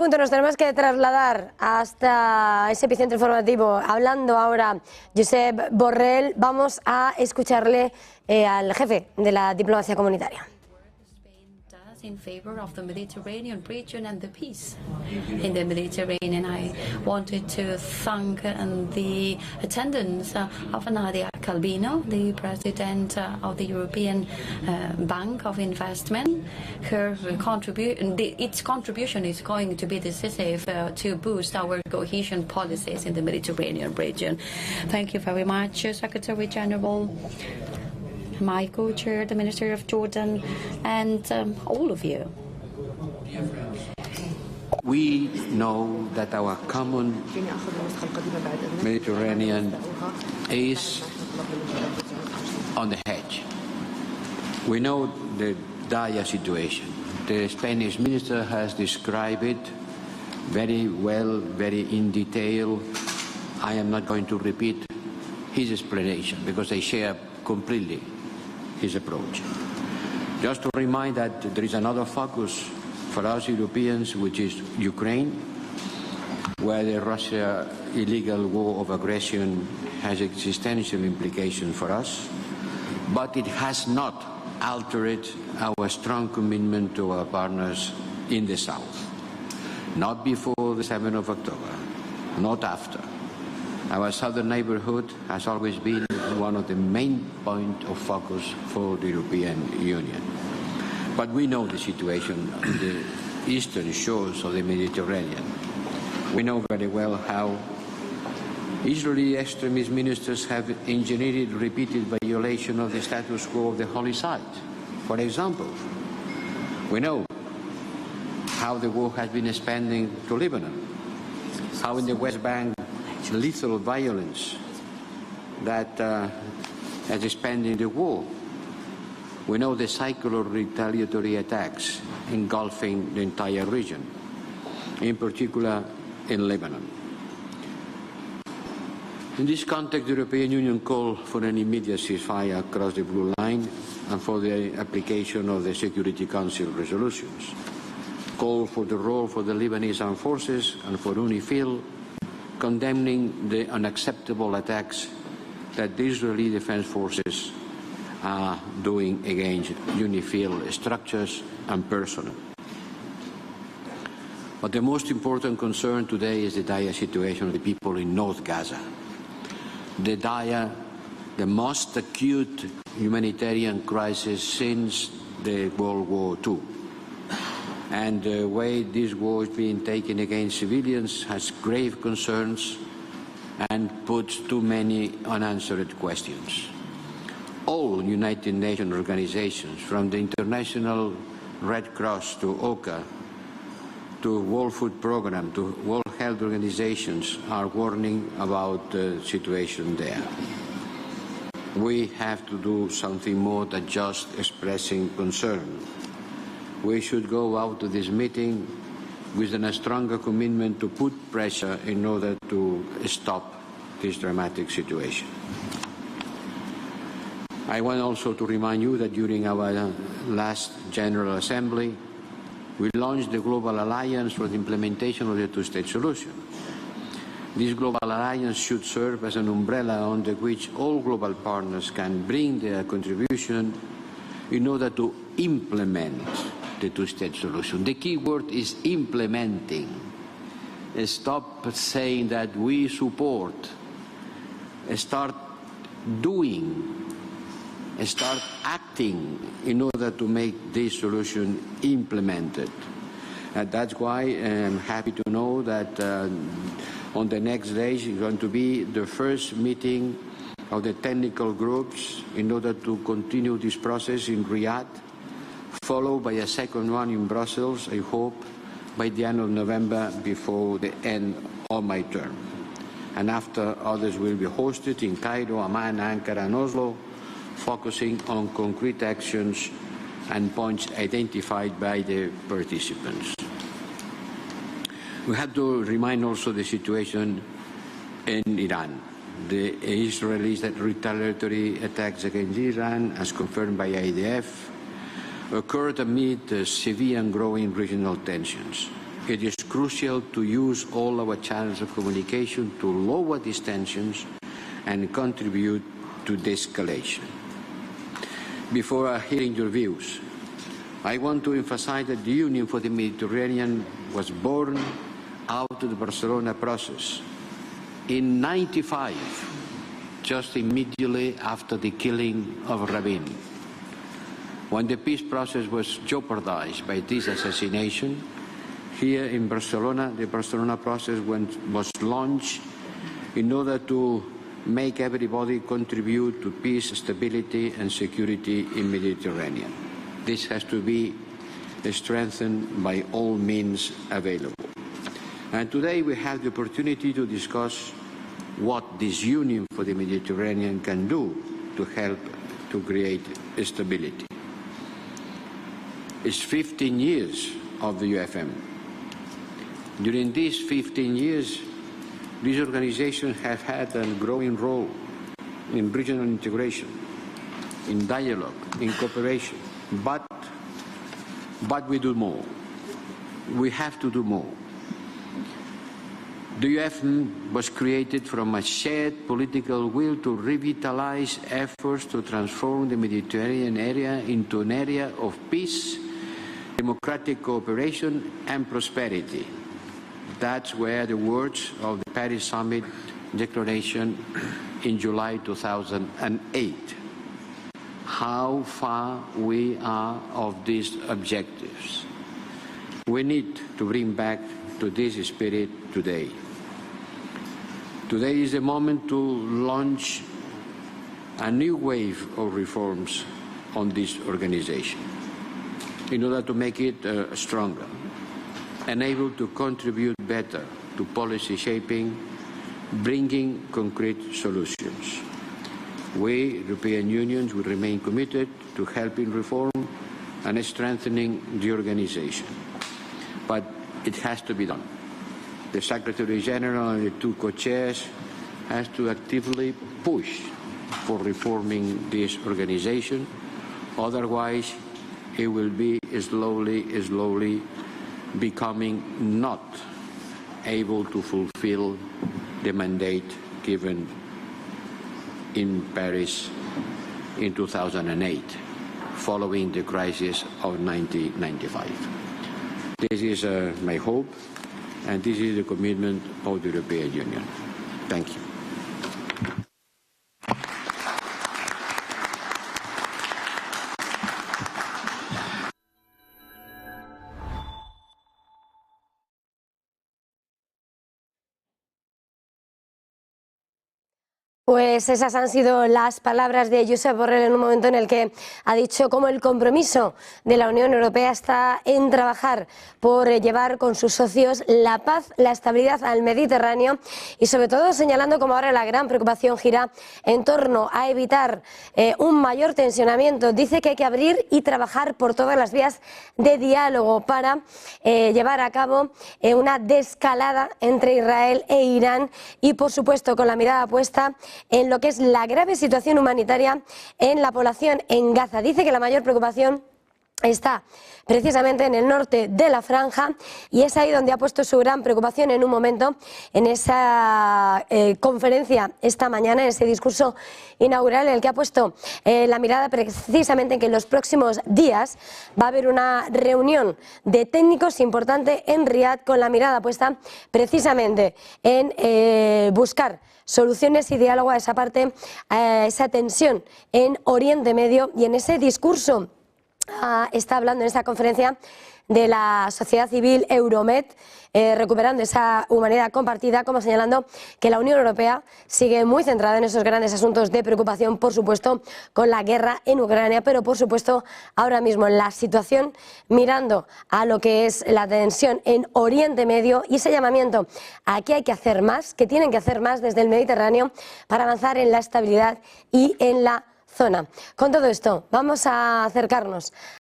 Nos tenemos que trasladar hasta ese epicentro informativo. Hablando ahora Josep Borrell, vamos a escucharle al jefe de la diplomacia comunitaria. In favor of the Mediterranean region and the peace in the Mediterranean. I wanted to thank the attendance of Nadia Calvino, the president of the European Bank of Investment. Its contribution is going to be decisive to boost our cohesion policies in the Mediterranean region. Thank you very much, Secretary General, my co-chair, the Minister of Jordan, and all of you. We know that our common Mediterranean is on the edge. We know the dire situation. The Spanish minister has described it very well, very in detail. I am not going to repeat his explanation because I share completely his approach. Just to remind that there is another focus for us Europeans, which is Ukraine, where the Russia illegal war of aggression has existential implications for us, but it has not altered our strong commitment to our partners in the south. Not before the 7th of October, not after. Our southern neighborhood has always been one of the main points of focus for the European Union. But we know the situation on the eastern shores of the Mediterranean. We know very well how Israeli extremist ministers have engineered repeated violation of the status quo of the holy site. For example, we know how the war has been expanding to Lebanon, how in the West Bank lethal violence that has expanded the war. We know the cycle of retaliatory attacks engulfing the entire region, in particular in Lebanon. In this context, the European Union called for an immediate ceasefire across the blue line and for the application of the Security Council resolutions. Called for the role for the Lebanese armed forces and for UNIFIL, condemning the unacceptable attacks that the Israeli Defense Forces are doing against UNIFIL structures and personnel. But the most important concern today is the dire situation of the people in North Gaza. The most acute humanitarian crisis since the World War II. And the way this war is being taken against civilians has grave concerns and puts too many unanswered questions. All United Nations organizations, from the International Red Cross to OCHA, to World Food Programme, to World Health Organizations, are warning about the situation there. We have to do something more than just expressing concern. We should go out of this meeting with a stronger commitment to put pressure in order to stop this dramatic situation. I want also to remind you that during our last General Assembly, we launched the Global Alliance for the implementation of the two-state solution. This Global Alliance should serve as an umbrella under which all global partners can bring their contribution in order to implement the two-state solution. The key word is implementing. Stop saying that we support. Start doing. Start acting in order to make this solution implemented. And that's why I'm happy to know that on the next days is going to be the first meeting of the technical groups in order to continue this process in Riyadh, followed by a second one in Brussels, I hope, by the end of November, before the end of my term. And after, others will be hosted in Cairo, Amman, Ankara, and Oslo, focusing on concrete actions and points identified by the participants. We have to remind also the situation in Iran. The Israeli retaliatory attacks against Iran, as confirmed by IDF, occurred amid severe and growing regional tensions. it is crucial to use all our channels of communication to lower these tensions and contribute to de-escalation. Before hearing your views, I want to emphasize that the Union for the Mediterranean was born out of the Barcelona process in '95, just immediately after the killing of Rabin. When the peace process was jeopardized by this assassination, here in Barcelona, the Barcelona process was launched in order to make everybody contribute to peace, stability and security in the Mediterranean. This has to be strengthened by all means available. And today we have the opportunity to discuss what this Union for the Mediterranean can do to help to create stability. It's 15 years of the UFM. During these 15 years, these organizations have had a growing role in regional integration, in dialogue, in cooperation, but we do more. We have to do more. The UFM was created from a shared political will to revitalize efforts to transform the Mediterranean area into an area of peace, democratic cooperation and prosperity. That's where the words of the Paris Summit Declaration in July 2008. How far we are of these objectives. We need to bring back to this spirit today. Today is the moment to launch a new wave of reforms on this organization in order to make it stronger and able to contribute better to policy shaping, bringing concrete solutions. We, European Union, will remain committed to helping reform and strengthening the organization. But it has to be done. The Secretary General and the two co-chairs has to actively push for reforming this organization. Otherwise, it will be slowly becoming not able to fulfill the mandate given in Paris in 2008, following the crisis of 1995. This is my hope, and this is the commitment of the European Union. Thank you. Pues esas han sido las palabras de Josep Borrell en un momento en el que ha dicho cómo el compromiso de la Unión Europea está en trabajar por llevar con sus socios la paz, la estabilidad al Mediterráneo y sobre todo señalando cómo ahora la gran preocupación gira en torno a evitar un mayor tensionamiento. Dice que hay que abrir y trabajar por todas las vías de diálogo para llevar a cabo una desescalada entre Israel e Irán y por supuesto con la mirada puesta en lo que es la grave situación humanitaria en la población en Gaza. Dice que la mayor preocupación está precisamente en el norte de la franja y es ahí donde ha puesto su gran preocupación en un momento en esa conferencia esta mañana, en ese discurso inaugural en el que ha puesto la mirada precisamente en que en los próximos días va a haber una reunión de técnicos importante en Riad con la mirada puesta precisamente en buscar soluciones y diálogo a esa parte, a esa tensión en Oriente Medio y en ese discurso está hablando en esta conferencia de la sociedad civil Euromed, recuperando esa humanidad compartida, como señalando que la Unión Europea sigue muy centrada en esos grandes asuntos de preocupación, por supuesto, con la guerra en Ucrania, pero por supuesto ahora mismo en la situación mirando a lo que es la tensión en Oriente Medio y ese llamamiento a que hay que hacer más, que tienen que hacer más desde el Mediterráneo para avanzar en la estabilidad y en la zona. Con todo esto, vamos a acercarnos